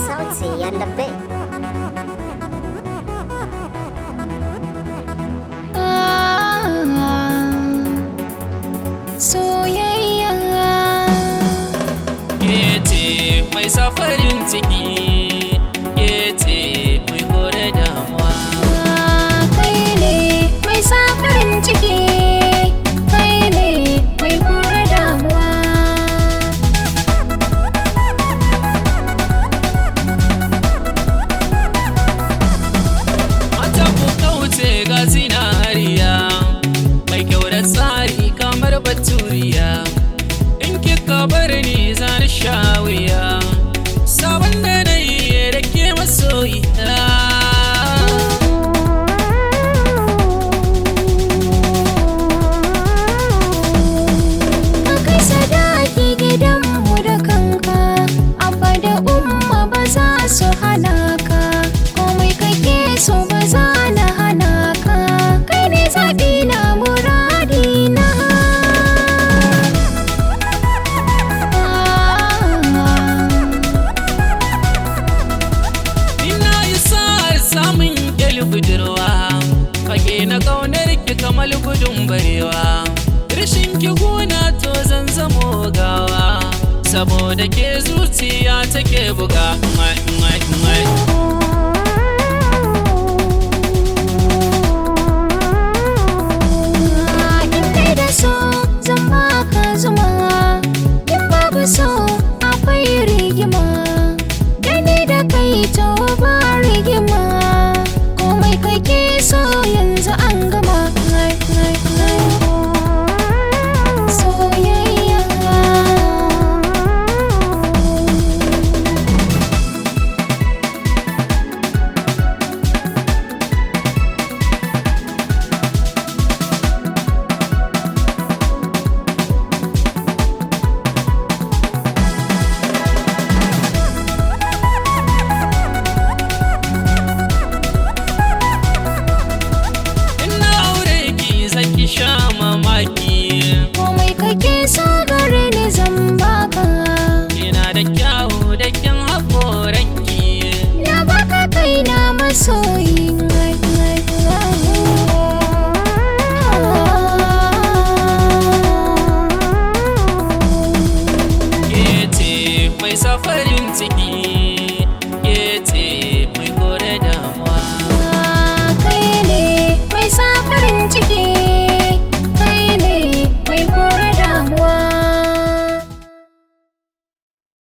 sauti yallaɓe. Soyayya kece mai sa farin ciki, kece mai kore damuwa. kai ne mai sa farin ciki, kai ne mai kore damuwa. Mata ku kauce ga zinariya, mai kyau da tsari kamar baturiya. In kika bar ni zan sha wuya, sabon da na yi da ke masoyiya. Ka kai sadaki gidanmu da kanka, abba da umma ba za su hana ka, komai kake so ba za na hana ka, kai ne zaɓi na muradina. Ina yi sa'ar samun kyali budurwa, fage na ƙaunar ki kamar gudun barewa. Rashin ki guna to zan zamo gawa, saboda ke zuciya take buga. In dai da so zan baka zuma, in babu so akwai rigima, da ni da kai to ba rigima, komai kake so yanzu an gama. Soyayya Ina aure ki zan ki sha mamaki, komai kake so gare ni zan baka, ina da kyawu da kyan haƙoranki. na baka kaina masoyi. Kece mai sa farin ciki,